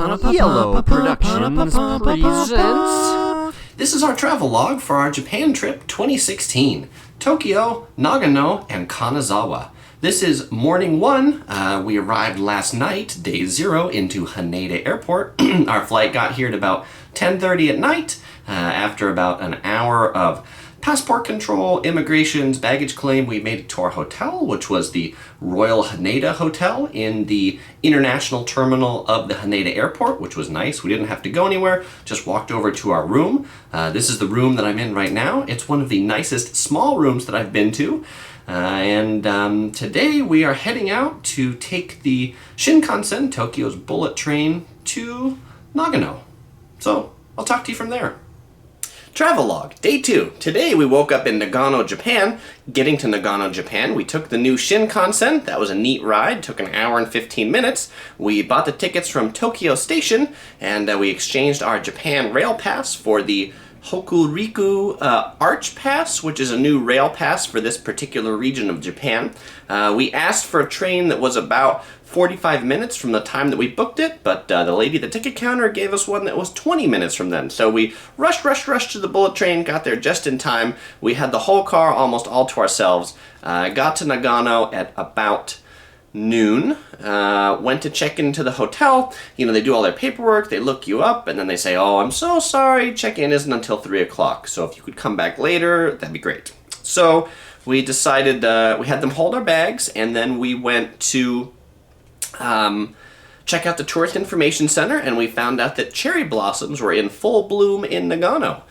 Yellow Productions presents... This is our travel log for our Japan trip 2016. Tokyo, Nagano, and Kanazawa. This is morning one. We arrived last night, day 0, into Haneda Airport. Our flight got here at about 10:30 at night, after about an hour of passport control, immigrations, baggage claim. We made it to our hotel, which was the Royal Haneda Hotel in the international terminal of the Haneda Airport, which was nice. We didn't have to go anywhere, just walked over to our room. This is the room that I'm in right now. It's one of the nicest small rooms that I've been to. Today we are heading out to take the Shinkansen, Tokyo's bullet train, to Nagano. So, I'll talk to you from there. Travelogue, Day 2. Today we woke up in Nagano, Japan. Getting to Nagano, Japan, we took the new Shinkansen. That was a neat ride, took an hour and 15 minutes. We bought the tickets from Tokyo Station, and we exchanged our Japan Rail Pass for the Hokuriku Arch Pass, which is a new rail pass for this particular region of Japan. We asked for a train that was about 45 minutes from the time that we booked it, but the lady at the ticket counter gave us one that was 20 minutes from then. So we rushed to the bullet train, got there just in time. We had the whole car almost all to ourselves. Got to Nagano at about noon, went to check into the hotel. You know, they do all their paperwork, they look you up, and then they say, oh, I'm so sorry, check-in isn't until 3 o'clock, so if you could come back later, that'd be great. So we decided, we had them hold our bags, and then we went to check out the Tourist Information Center, and we found out that cherry blossoms were in full bloom in Nagano.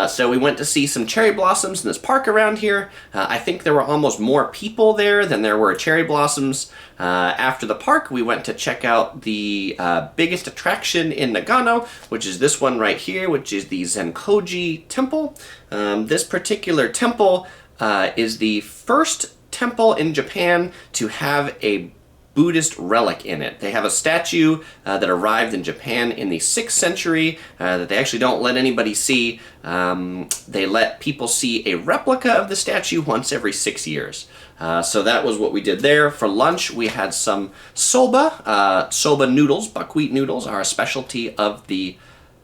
So we went to see some cherry blossoms in this park around here. I think there were almost more people there than there were cherry blossoms. After the park, we went to check out the biggest attraction in Nagano, which is this one right here, which is the Zenkoji Temple. This particular temple is the first temple in Japan to have a Buddhist relic in it. They have a statue that arrived in Japan in the 6th century that they actually don't let anybody see. They let people see a replica of the statue once every 6 years. So that was what we did there. For lunch, we had some soba. Soba noodles, buckwheat noodles, are a specialty of the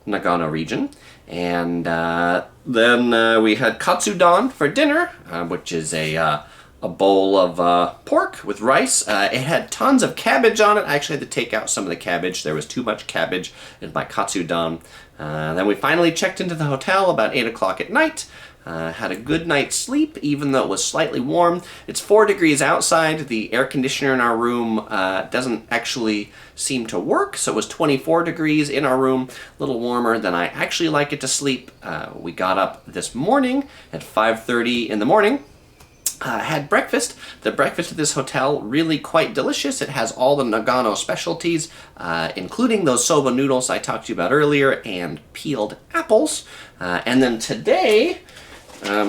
Nagano region. And then we had katsudon for dinner, which is a bowl of pork with rice. It had tons of cabbage on it. I actually had to take out some of the cabbage. There was too much cabbage in my katsudon. Then we finally checked into the hotel about 8 o'clock at night. Had a good night's sleep, even though it was slightly warm. It's 4 degrees outside. The air conditioner in our room doesn't actually seem to work, so it was 24 degrees in our room, a little warmer than I actually like it to sleep. We got up this morning at 5:30 in the morning. Had breakfast. The breakfast at this hotel, really quite delicious. It has all the Nagano specialties, including those soba noodles I talked to you about earlier, and peeled apples. And then today,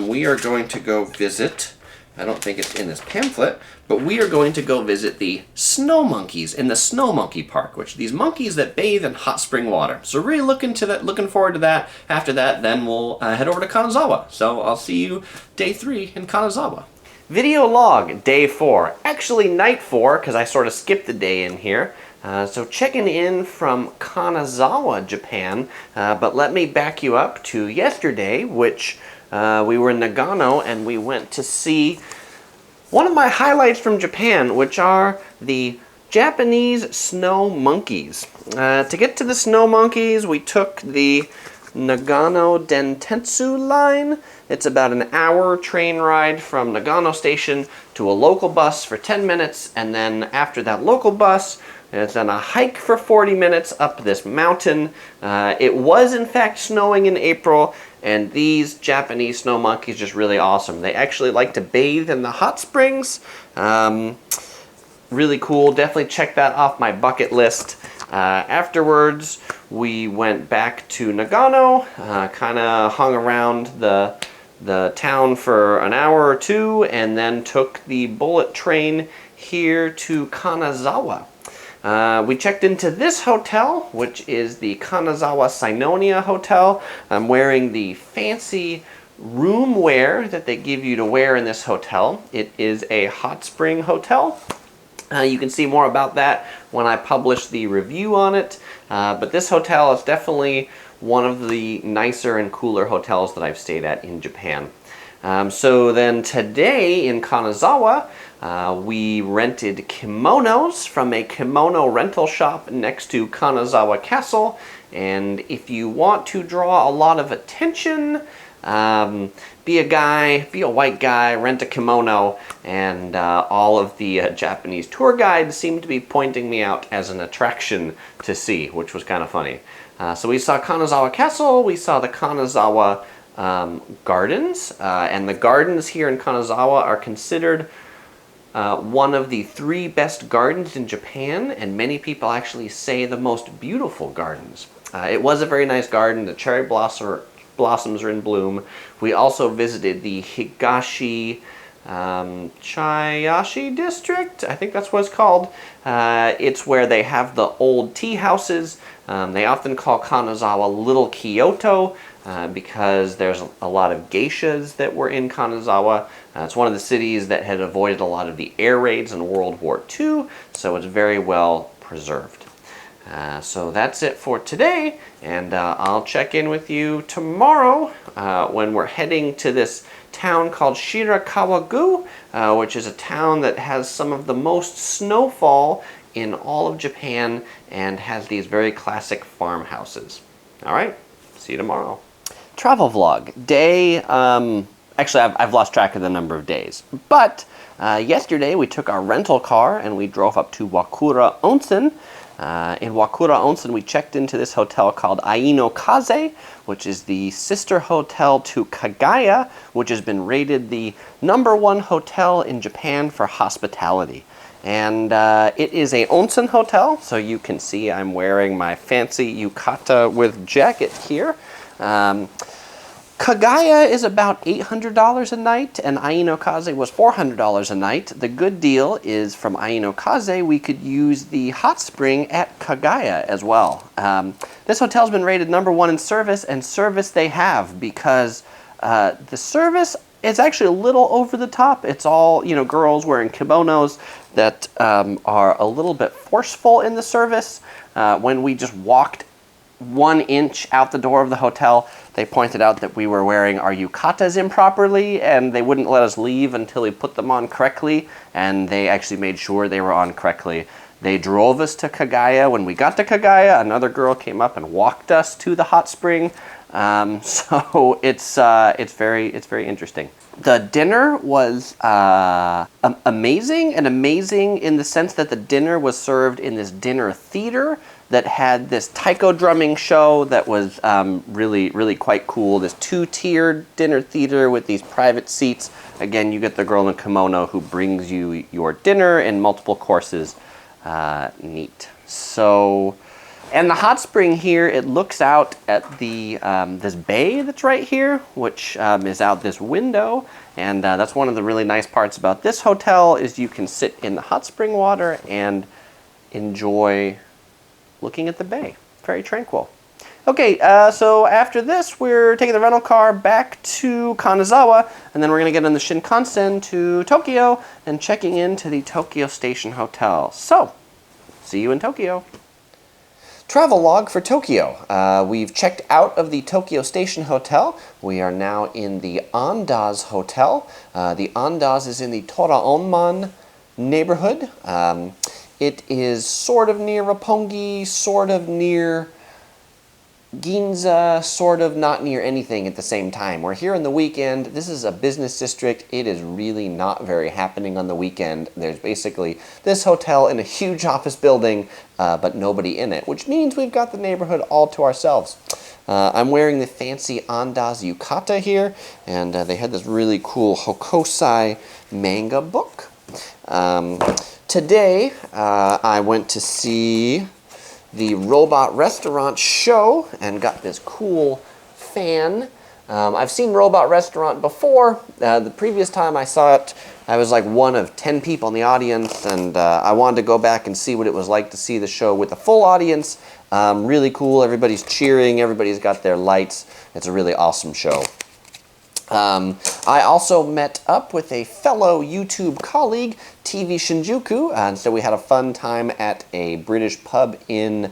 we are going to go visit, I don't think it's in this pamphlet, but we are going to go visit the Snow Monkeys in the Snow Monkey Park, which are these monkeys that bathe in hot spring water. So really looking forward to that. After that, then we'll head over to Kanazawa. So I'll see you day 3 in Kanazawa. Video log, day 4. Actually night 4, because I sort of skipped the day in here. So checking in from Kanazawa, Japan. But let me back you up to yesterday, which we were in Nagano, and we went to see one of my highlights from Japan, which are the Japanese Snow Monkeys. To get to the Snow Monkeys, we took the Nagano Dentetsu line. It's about an hour train ride from Nagano Station to a local bus for 10 minutes, and then after that local bus, it's on a hike for 40 minutes up this mountain. It was in fact snowing in April, and these Japanese snow monkeys are just really awesome. They actually like to bathe in the hot springs. Really cool. Definitely check that off my bucket list. Afterwards, we went back to Nagano, kind of hung around the town for an hour or two, and then took the bullet train here to Kanazawa. We checked into this hotel, which is the Kanazawa Sinonia Hotel. I'm wearing the fancy room wear that they give you to wear in this hotel. It is a hot spring hotel. You can see more about that when I publish the review on it. But this hotel is definitely one of the nicer and cooler hotels that I've stayed at in Japan. So then today in Kanazawa, we rented kimonos from a kimono rental shop next to Kanazawa Castle. And if you want to draw a lot of attention, be a white guy, rent a kimono, and all of the Japanese tour guides seem to be pointing me out as an attraction to see, which was kind of funny. So we saw Kanazawa Castle, we saw the Kanazawa Gardens, and the gardens here in Kanazawa are considered one of the 3 best gardens in Japan, and many people actually say the most beautiful gardens. It was a very nice garden. The cherry blossoms are in bloom. We also visited the Higashi Chaya district, I think that's what it's called. It's where they have the old tea houses. They often call Kanazawa Little Kyoto because there's a lot of geishas that were in Kanazawa. It's one of the cities that had avoided a lot of the air raids in World War II, so it's very well preserved. So that's it for today, and I'll check in with you tomorrow when we're heading to this town called Shirakawa-go, which is a town that has some of the most snowfall in all of Japan and has these very classic farmhouses. All right, see you tomorrow. Travel vlog. Day, actually I've lost track of the number of days, but yesterday we took our rental car and we drove up to Wakura Onsen. In Wakura Onsen, we checked into this hotel called Aenokaze, which is the sister hotel to Kagaya, which has been rated the #1 hotel in Japan for hospitality. And it is a onsen hotel, so you can see I'm wearing my fancy yukata with jacket here. Kagaya is about $800 a night, and Aenokaze was $400 a night. The good deal is from Aenokaze, we could use the hot spring at Kagaya as well. This hotel's been rated #1 in service, and service they have, because the service is actually a little over the top. It's all, girls wearing kimonos that are a little bit forceful in the service. When we just walked 1 inch out the door of the hotel, they pointed out that we were wearing our yukatas improperly, and they wouldn't let us leave until we put them on correctly, and they actually made sure they were on correctly. They drove us to Kagaya. When we got to Kagaya, another girl came up and walked us to the hot spring. So it's very interesting. The dinner was amazing, and amazing in the sense that the dinner was served in this dinner theater that had this taiko drumming show that was really quite cool. This 2-tiered dinner theater with these private seats. Again, you get the girl in kimono who brings you your dinner in multiple courses. Neat. So, and the hot spring here, it looks out at the this bay that's right here, which is out this window. And that's one of the really nice parts about this hotel is you can sit in the hot spring water and enjoy looking at the bay. Very tranquil. Okay, so after this, we're taking the rental car back to Kanazawa, and then we're going to get on the Shinkansen to Tokyo and checking into the Tokyo Station Hotel. So, see you in Tokyo. Travel log for Tokyo. We've checked out of the Tokyo Station Hotel. We are now in the Andaz Hotel. The Andaz is in the Toraonman neighborhood. It is sort of near Roppongi, sort of near Ginza, sort of not near anything at the same time. We're here on the weekend. This is a business district. It is really not very happening on the weekend. There's basically this hotel in a huge office building, but nobody in it, which means we've got the neighborhood all to ourselves. I'm wearing the fancy Andaz yukata here, and they had this really cool Hokosai manga book. Today, I went to see the Robot Restaurant show and got this cool fan. I've seen Robot Restaurant before. The previous time I saw it, I was like one of 10 people in the audience, and I wanted to go back and see what it was like to see the show with a full audience. Really cool. Everybody's cheering. Everybody's got their lights. It's a really awesome show. I also met up with a fellow YouTube colleague, TV Shinjuku, and so we had a fun time at a British pub in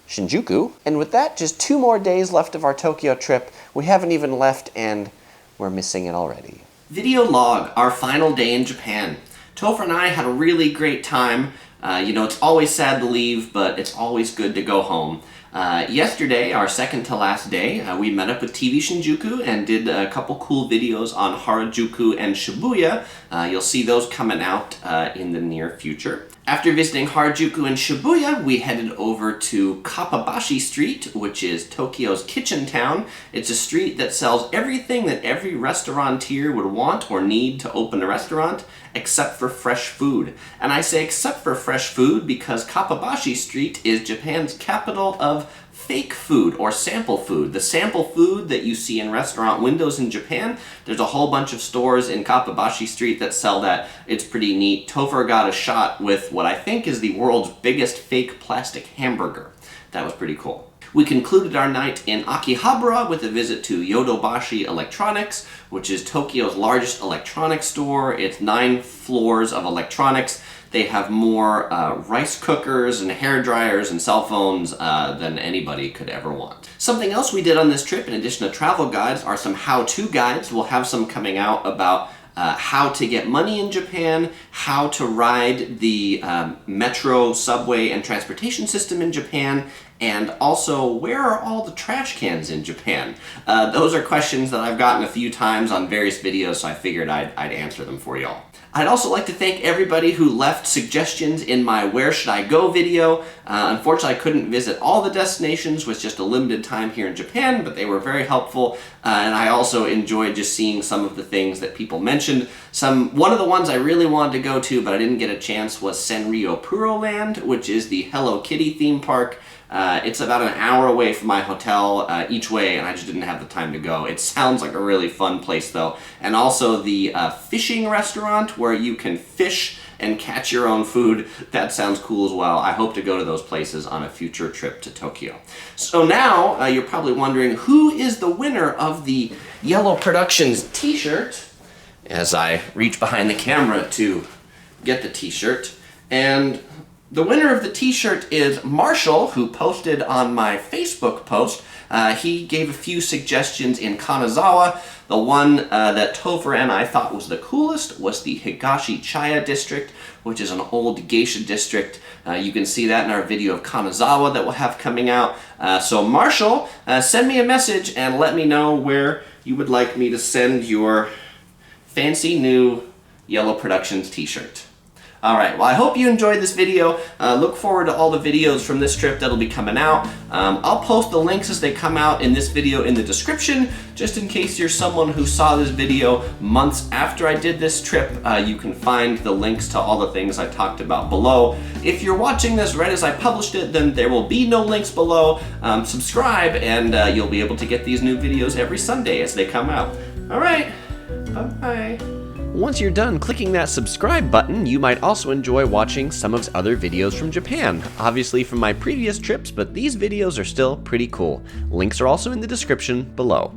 Shinjuku. And with that, just 2 more days left of our Tokyo trip. We haven't even left, and we're missing it already. Video log, our final day in Japan. Topher and I had a really great time. It's always sad to leave, but it's always good to go home. Yesterday, our second to last day, we met up with TV Shinjuku and did a couple cool videos on Harajuku and Shibuya. You'll see those coming out in the near future. After visiting Harajuku and Shibuya, we headed over to Kappabashi Street, which is Tokyo's kitchen town. It's a street that sells everything that every restaurateur would want or need to open a restaurant, except for fresh food. And I say except for fresh food because Kappabashi Street is Japan's capital of fake food or sample food. The sample food that you see in restaurant windows in Japan, there's a whole bunch of stores in Kappabashi Street that sell that. It's pretty neat. Topher got a shot with what I think is the world's biggest fake plastic hamburger. That was pretty cool. We concluded our night in Akihabara with a visit to Yodobashi Electronics, which is Tokyo's largest electronics store. It's 9 floors of electronics. They have more rice cookers and hair dryers and cell phones than anybody could ever want. Something else we did on this trip, in addition to travel guides, are some how-to guides. We'll have some coming out about how to get money in Japan, how to ride the metro, subway, and transportation system in Japan, and also where are all the trash cans in Japan? Those are questions that I've gotten a few times on various videos, so I figured I'd answer them for y'all. I'd also like to thank everybody who left suggestions in my Where Should I Go video. Unfortunately, I couldn't visit all the destinations with just a limited time here in Japan, but they were very helpful, and I also enjoyed just seeing some of the things that people mentioned. One of the ones I really wanted to go to, but I didn't get a chance, was Senryo Puro Land, which is the Hello Kitty theme park. It's about an hour away from my hotel each way, and I just didn't have the time to go. It sounds like a really fun place, though. And also the fishing restaurant where you can fish and catch your own food. That sounds cool as well. I hope to go to those places on a future trip to Tokyo. So now, you're probably wondering, who is the winner of the Yellow Productions t-shirt? As I reach behind the camera to get the t-shirt. And the winner of the t-shirt is Marshall, who posted on my Facebook post. He gave a few suggestions in Kanazawa. The one that Topher and I thought was the coolest was the Higashi Chaya district, which is an old geisha district. You can see that in our video of Kanazawa that we'll have coming out. So Marshall, send me a message and let me know where you would like me to send your fancy new Yellow Productions t-shirt. Alright, well I hope you enjoyed this video. Look forward to all the videos from this trip that'll be coming out. I'll post the links as they come out in this video in the description, just in case you're someone who saw this video months after I did this trip. You can find the links to all the things I talked about below. If you're watching this right as I published it, then there will be no links below. Subscribe and you'll be able to get these new videos every Sunday as they come out. Alright, bye-bye. Once you're done clicking that subscribe button, you might also enjoy watching some of his other videos from Japan. Obviously from my previous trips, but these videos are still pretty cool. Links are also in the description below.